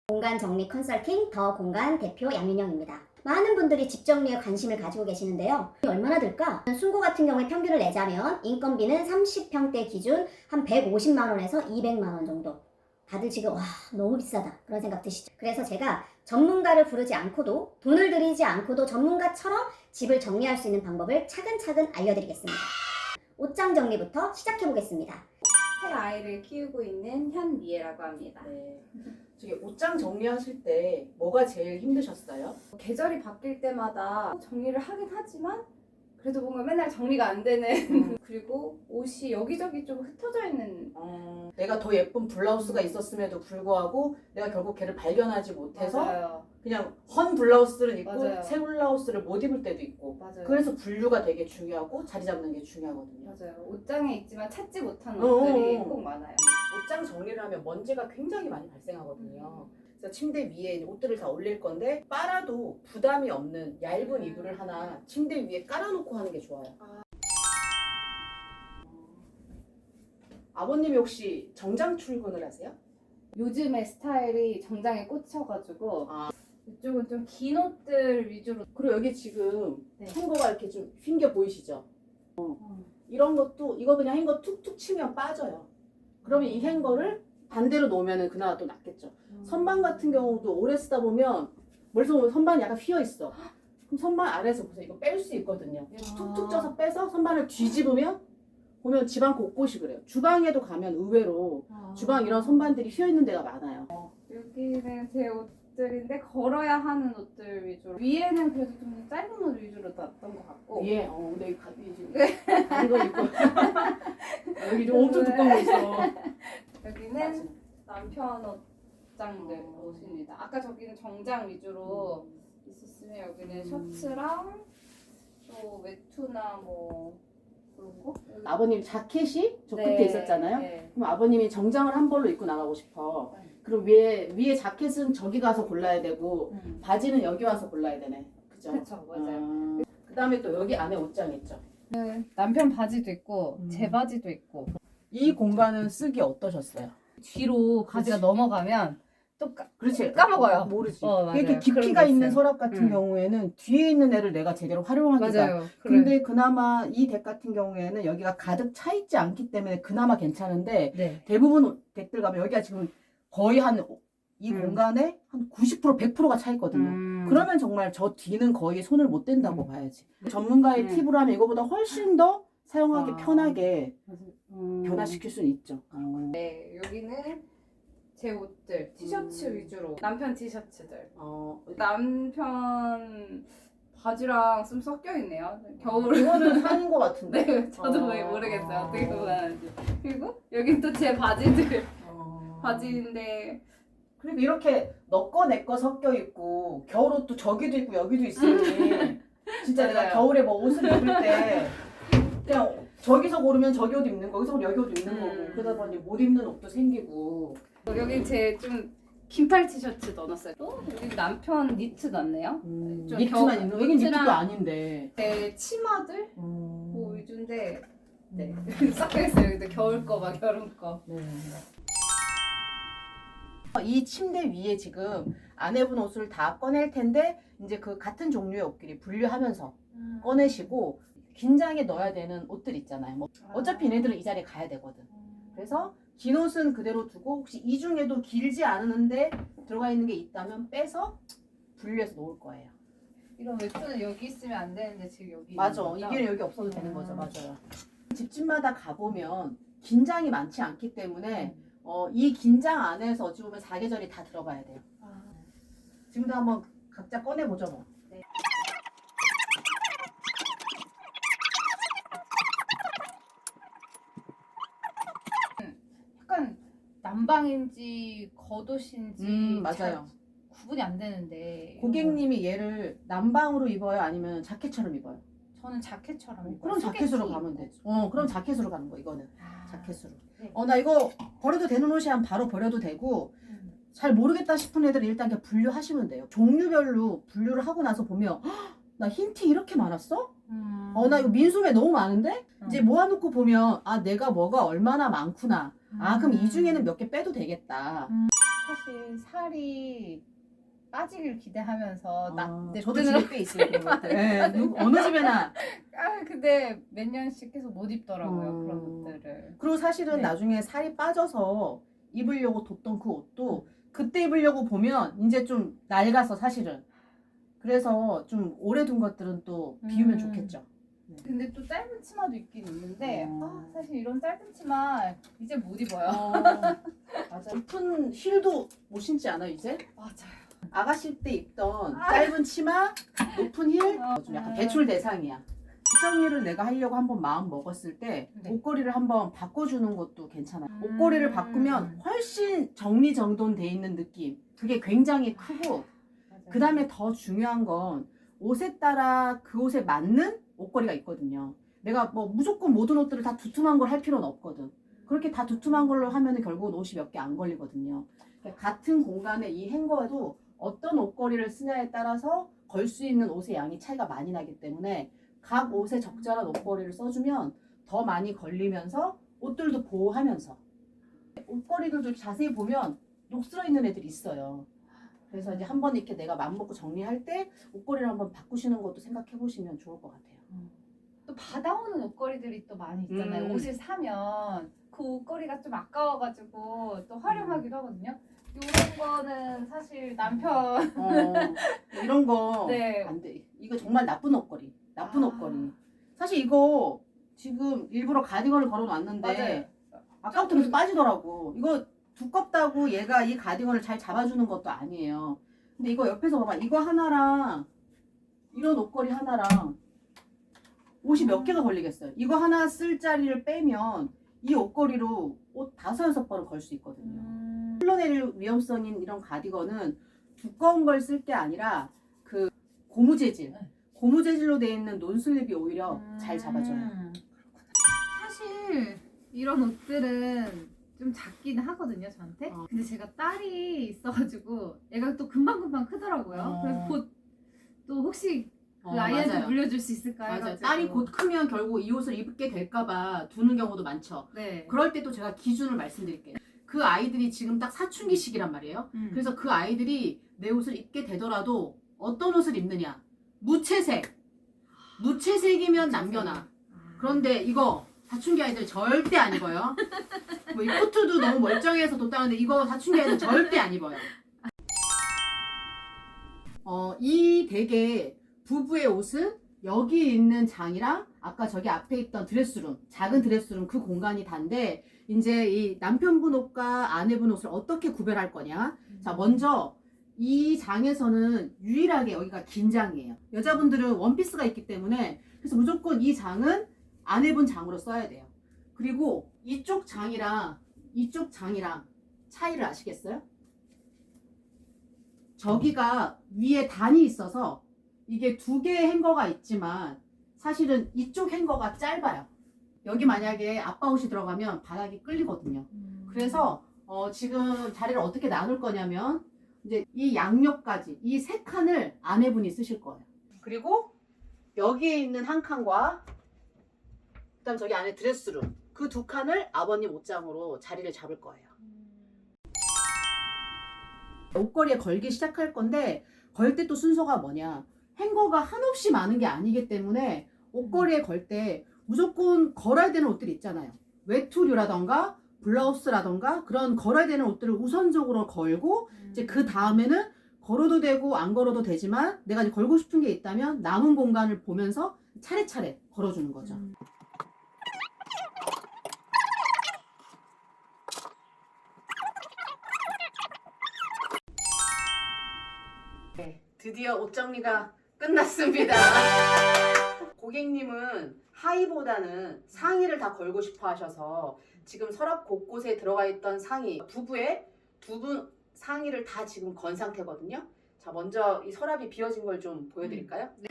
공간 정리 컨설팅 더 공간 대표 양윤영입니다. 많은 분들이 집 정리에 관심을 가지고 계시는데요. 얼마나 들까? 순고 같은 경우에 평균을 내자면 인건비는 30평대 기준 한 150만 원에서 200만 원 정도. 다들 지금 와 너무 비싸다 그런 생각 드시죠? 그래서 제가 전문가를 부르지 않고도 돈을 들이지 않고도 전문가처럼 집을 정리할 수 있는 방법을 차근차근 알려드리겠습니다. 옷장 정리부터 시작해 보겠습니다. 새 아이를 키우고 있는 현미애라고 합니다. 네. 저기 옷장 정리하실 때 뭐가 제일 힘드셨어요? 계절이 바뀔 때마다 정리를 하긴 하지만 그래도 뭔가 맨날 정리가 안 되는 그리고 옷이 여기저기 좀 흩어져 있는 내가 더 예쁜 블라우스가 있었음에도 불구하고 내가 결국 걔를 발견하지 못해서 맞아요. 그냥 헌 블라우스를 입고 맞아요. 새 블라우스를 못 입을 때도 있고 맞아요. 그래서 분류가 되게 중요하고 자리 잡는 게 중요하거든요. 맞아요. 옷장에 있지만 찾지 못한 어어어. 옷들이 꼭 많아요. 옷장 정리를 하면 먼지가 굉장히 많이 발생하거든요. 그래서 침대 위에 옷들을 다 올릴 건데 빨아도 부담이 없는 얇은 이불을 하나 침대 위에 깔아놓고 하는 게 좋아요. 아버님이 혹시 정장 출근을 하세요? 요즘의 스타일이 정장에 꽂혀가지고 이쪽은 좀 긴 옷들 위주로. 그리고 여기 지금 네. 행거가 이렇게 좀 휜게 보이시죠? 이런 것도 이거 그냥 행거 툭툭 치면 빠져요. 그러면 이 행거를 반대로 놓으면 그나마 또 낫겠죠. 선반 같은 경우도 오래 쓰다 보면 멀리서 보면 선반이 약간 휘어 있어. 그럼 선반 아래에서 보세요. 이거 뺄 수 있거든요. 툭툭 쪄서 빼서 선반을 뒤집으면 보면 집안 곳곳이 그래요. 주방에도 가면 의외로 주방 이런 선반들이 휘어 있는 데가 많아요. 여기는 제 옷들인데 걸어야 하는 옷들 위주로. 위에는 그래도 좀 짧은 옷 위주로 놨던 것 같고. 위에 근데 이 지금 이거 입고 여기 좀 엄청 두꺼운 거 있어. 여기는 남편 옷장들 옷입니다. 아까 저기는 정장 위주로 있었으면 여기는 셔츠랑 또 외투나 뭐 그런 거? 아버님 자켓이 저 끝에 네, 있었잖아요. 네. 그럼 아버님이 정장을 한 벌로 입고 나가고 싶어. 네. 그럼 위에 자켓은 저기 가서 골라야 되고 바지는 여기 와서 골라야 되네. 그죠? 그렇죠, 맞아요. 그다음에 또 여기 안에 옷장 있죠. 남편 바지도 있고 제 바지도 있고. 이 공간은 쓰기 어떠셨어요? 뒤로 바지가 넘어가면 또 그렇지. 까먹어요. 모르지. 맞아요. 이렇게 그런 깊이가 게 있는 있어요. 서랍 같은 경우에는 뒤에 있는 애를 내가 제대로 활용하기가. 맞아요. 근데 그나마 이 덱 같은 경우에는 여기가 가득 차 있지 않기 때문에 그나마 괜찮은데 네. 대부분 덱들 가면 여기가 지금 거의 한 이 공간에 한 90% 100%가 차 있거든요. 그러면 정말 저 뒤는 거의 손을 못 댄다고 봐야지. 전문가의 팁으로 하면 이거보다 훨씬 더 사용하기 편하게 변화시킬 수는 있죠. 네, 여기는 제 옷들, 티셔츠 위주로. 남편 티셔츠들. 남편 바지랑 좀 섞여 있네요. 겨울. 이거는 산인 것 같은데. 네, 저도 왜 모르겠어요. 어떻게 보는지. 그리고 여긴 또 제 바지들. 바지인데. 그리고 이렇게 너 거 내 거 섞여 있고 겨울옷도 저기도 있고 여기도 있으니 진짜 내가 맞아요. 겨울에 뭐 옷을 입을 때 그냥 저기서 고르면 저기 옷 입는 거, 여기서 고르면 여기 옷 입는 거고 그러다 보니 못 입는 옷도 생기고. 여기 제 좀 긴팔 티셔츠 넣어놨어요. 또 여기 남편 니트 넣네요. 좀 니트만 입는 거? 여긴 니트도 니트랑 아닌데. 제 치마들 뭐 위주인데 네 섞여 있어요. 여기도 겨울 거 막 여름 거. 네. 이 침대 위에 지금 안 입은 옷을 다 꺼낼 텐데 이제 그 같은 종류의 옷끼리 분류하면서 꺼내시고 긴장에 넣어야 되는 옷들 있잖아요. 뭐 어차피 얘네들은 이 자리에 가야 되거든. 그래서 긴 옷은 그대로 두고 혹시 이 중에도 길지 않은데 들어가 있는 게 있다면 빼서 분류해서 놓을 거예요. 이런 외투는 여기 있으면 안 되는데 지금 여기 맞아. 있는 거죠? 이게 여기 없어도 되는 거죠. 맞아요. 집집마다 가보면 긴장이 많지 않기 때문에 이 긴장 안에서 어찌 보면 사계절이 다 들어가야 돼요. 지금도 한번 각자 꺼내보죠 뭐. 네. 약간 남방인지 겉옷인지 맞아요. 잘 구분이 안 되는데 고객님이 얘를 남방으로 입어요? 아니면 자켓처럼 입어요? 저는 자켓처럼 입어요. 그럼 자켓으로 소개팅 가면 입고. 되지. 그럼 자켓으로 가는 거 이거는. 자켓으로. 네. 나 이거 버려도 되는 옷이면 바로 버려도 되고 잘 모르겠다 싶은 애들은 일단 그냥 분류하시면 돼요. 종류별로 분류를 하고 나서 보면 헉, 나 흰 티 이렇게 많았어? 나 이거 민소매 너무 많은데? 이제 모아놓고 보면 내가 뭐가 얼마나 많구나. 그럼 이 중에는 몇 개 빼도 되겠다. 사실 사실 살이 빠지길 기대하면서 네, 내 저도 돈으로 집에 꽤 있어요 그런 것들. 네, 어느 집에나. 근데 몇 년씩 계속 못 입더라고요. 그런 음. 옷들을. 그리고 사실은 네. 나중에 살이 빠져서 입으려고 뒀던 그 옷도 그때 입으려고 보면 이제 좀 낡아서 사실은. 그래서 좀 오래 둔 것들은 또 비우면 좋겠죠. 근데 또 짧은 치마도 있긴 있는데 어. 사실 이런 짧은 치마 이제 못 입어요. 맞아. 높은 힐도 못 신지 않아 이제? 맞아요. 아가씨 때 입던 짧은 치마, 높은 힐, 좀 약간 배출 대상이야. 정리를 내가 하려고 한번 마음 먹었을 때 네. 옷걸이를 한번 바꿔주는 것도 괜찮아요. 옷걸이를 바꾸면 훨씬 정리정돈돼 있는 느낌. 그게 굉장히 크고 그 다음에 더 중요한 건 옷에 따라 그 옷에 맞는 옷걸이가 있거든요. 내가 뭐 무조건 모든 옷들을 다 두툼한 걸 할 필요는 없거든. 그렇게 다 두툼한 걸로 하면 결국은 옷이 몇 개 안 걸리거든요. 같은 공간에 이 행거도 어떤 옷걸이를 쓰냐에 따라서 걸 수 있는 옷의 양이 차이가 많이 나기 때문에 각 옷에 적절한 옷걸이를 써주면 더 많이 걸리면서 옷들도 보호하면서 옷걸이들도 자세히 보면 녹슬어 있는 애들이 있어요. 그래서 이제 한번 이렇게 내가 맘먹고 정리할 때 옷걸이를 한번 바꾸시는 것도 생각해 보시면 좋을 것 같아요. 또 받아오는 옷걸이들이 또 많이 있잖아요. 옷을 사면 그 옷걸이가 좀 아까워가지고 또 활용하기도 하거든요. 이런 거는 사실 남편 이런 거 네. 안 돼. 이거 정말 나쁜 옷걸이. 나쁜 옷걸이. 사실 이거 지금 일부러 가디건을 걸어놨는데 아까부터 계속 빠지더라고. 이거 두껍다고 얘가 이 가디건을 잘 잡아주는 것도 아니에요. 근데 이거 옆에서 봐봐. 이거 하나랑 이런 옷걸이 하나랑 옷이 몇 개가 걸리겠어요. 이거 하나 쓸 자리를 빼면 이 옷걸이로 옷 5-6벌을 걸 수 있거든요. 흘러내릴 위험성인 이런 가디건은 두꺼운 걸 쓸 게 아니라 그 고무 재질. 고무 재질로 되어 있는 논슬립이 오히려 잘 잡아줘요. 사실 이런 옷들은 좀 작긴 하거든요, 저한테. 근데 제가 딸이 있어가지고 애가 또 금방금방 크더라고요. 그래서 곧 또 혹시 그 아이한테 맞아요. 물려줄 수 있을까 맞아요. 해가지고. 딸이 곧 크면 결국 이 옷을 입게 될까봐 두는 경우도 많죠. 네. 그럴 때 또 제가 기준을 말씀드릴게요. 그 아이들이 지금 딱 사춘기 시기란 말이에요. 그래서 그 아이들이 내 옷을 입게 되더라도 어떤 옷을 입느냐. 무채색. 무채색이면 남겨놔. 그런데 이거 사춘기 아이들 절대 안 입어요. 뭐 이 코트도 너무 멀쩡해서 뒀다는데 이거 사춘기 아이들 절대 안 입어요. 이 되게 부부의 옷은 여기 있는 장이랑 아까 저기 앞에 있던 드레스룸, 작은 드레스룸 그 공간이 단데 이제 이 남편분 옷과 아내분 옷을 어떻게 구별할 거냐. 자, 먼저 이 장에서는 유일하게 여기가 긴 장이에요. 여자분들은 원피스가 있기 때문에 그래서 무조건 이 장은 아내분 장으로 써야 돼요. 그리고 이쪽 장이랑 이쪽 장이랑 차이를 아시겠어요? 저기가 위에 단이 있어서 이게 2개의 행거가 있지만 사실은 이쪽 행거가 짧아요. 여기 만약에 아빠 옷이 들어가면 바닥이 끌리거든요. 그래서 지금 자리를 어떻게 나눌 거냐면 이제 이 양옆까지 이 3칸을 아내분이 쓰실 거예요. 그리고 여기에 있는 한 칸과 그다음 저기 안에 드레스룸 그 2칸을 아버님 옷장으로 자리를 잡을 거예요. 옷걸이에 걸기 시작할 건데 걸 때 또 순서가 뭐냐. 행거가 한없이 많은 게 아니기 때문에 옷걸이에 걸 때 무조건 걸어야 되는 옷들이 있잖아요. 외투류라던가 블라우스라던가 그런 걸어야 되는 옷들을 우선적으로 걸고 이제 그 다음에는 걸어도 되고 안 걸어도 되지만 내가 이제 걸고 싶은 게 있다면 남은 공간을 보면서 차례차례 걸어주는 거죠. 네, 드디어 옷 정리가 끝났습니다. 고객님은 하의보다는 상의를 다 걸고 싶어 하셔서 지금 서랍 곳곳에 들어가 있던 상의 부부의 두 분 상의를 다 지금 건 상태거든요. 자, 먼저 이 서랍이 비어진 걸 좀 보여드릴까요? 네.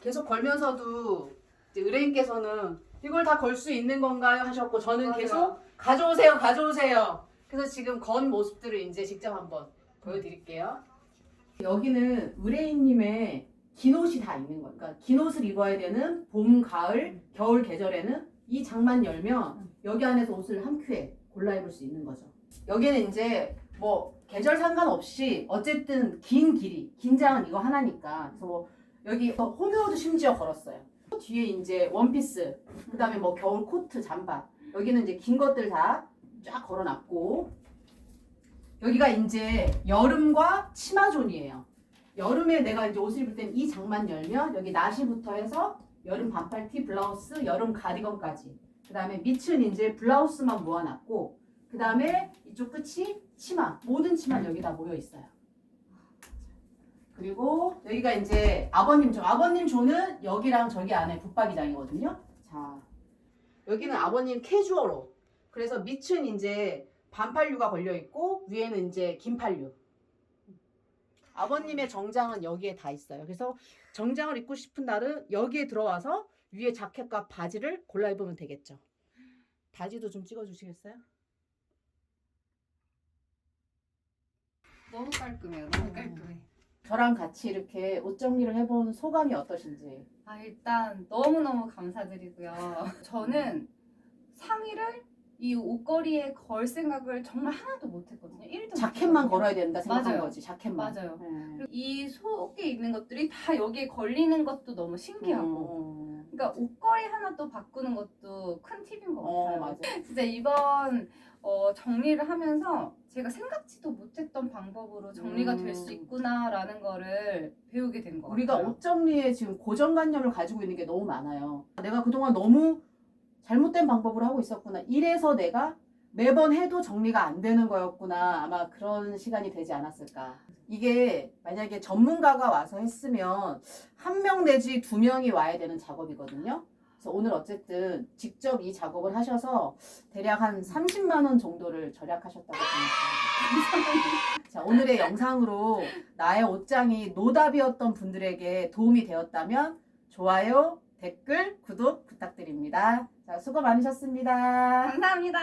계속 걸면서도 이제 의뢰인께서는 이걸 다 걸 수 있는 건가요? 하셨고 저는 맞아요. 계속 가져오세요, 가져오세요. 그래서 지금 건 모습들을 이제 직접 한번 보여드릴게요. 여기는 의뢰인님의 긴 옷이 다 있는 거예요. 그러니까 긴 옷을 입어야 되는 봄, 가을, 겨울 계절에는 이 장만 열면 여기 안에서 옷을 한 큐에 골라 입을 수 있는 거죠. 여기는 이제 뭐 계절 상관없이 어쨌든 긴 길이, 긴 장은 이거 하나니까. 그래서 뭐 여기 홈웨어도 심지어 걸었어요. 뒤에 이제 원피스, 그 다음에 뭐 겨울 코트, 잠바. 여기는 이제 긴 것들 다 쫙 걸어놨고, 여기가 이제 여름과 치마존이에요. 여름에 내가 이제 옷을 입을 땐 이 장만 열면 여기 나시부터 해서 여름 반팔티, 블라우스, 여름 가디건까지. 그 다음에 밑은 이제 블라우스만 모아놨고, 그 다음에 이쪽 끝이 치마. 모든 치마는 여기 다 모여 있어요. 그리고 여기가 이제 아버님 조. 아버님 조는 여기랑 저기 안에 붙박이장이거든요. 자, 여기는 아버님 캐주얼로. 그래서 밑은 이제 반팔류가 걸려 있고 위에는 이제 긴팔류. 아버님의 정장은 여기에 다 있어요. 그래서 정장을 입고 싶은 날은 여기에 들어와서 위에 자켓과 바지를 골라 입으면 되겠죠. 바지도 좀 찍어주시겠어요? 너무 깔끔해요. 너무 깔끔해. 저랑 같이 이렇게 옷 정리를 해본 소감이 어떠신지. 아, 일단 너무너무 감사드리고요. 저는 상의를 이 옷걸이에 걸 생각을 정말 하나도 못했거든요. 1도 자켓만 걸어야 된다 생각한 맞아요. 거지. 자켓만. 맞아요. 네. 그리고 이 속에 있는 것들이 다 여기에 걸리는 것도 너무 신기하고. 그러니까 옷걸이 하나 또 바꾸는 것도 큰 팁인 것 같아요. 맞아. 진짜 이번 정리를 하면서 제가 생각지도 못했던 방법으로 정리가 될 수 있구나라는 거를 배우게 된 것 우리가 같아요. 옷 정리에 지금 고정관념을 가지고 있는 게 너무 많아요. 내가 그동안 너무 잘못된 방법으로 하고 있었구나. 이래서 내가 매번 해도 정리가 안 되는 거였구나. 아마 그런 시간이 되지 않았을까. 이게 만약에 전문가가 와서 했으면 1명 내지 2명이 와야 되는 작업이거든요. 그래서 오늘 어쨌든 직접 이 작업을 하셔서 대략 한 30만 원 정도를 절약하셨다고 생각합니다. 자, 오늘의 영상으로 나의 옷장이 노답이었던 분들에게 도움이 되었다면 좋아요, 댓글, 구독 부탁드립니다. 자, 수고 많으셨습니다. 감사합니다.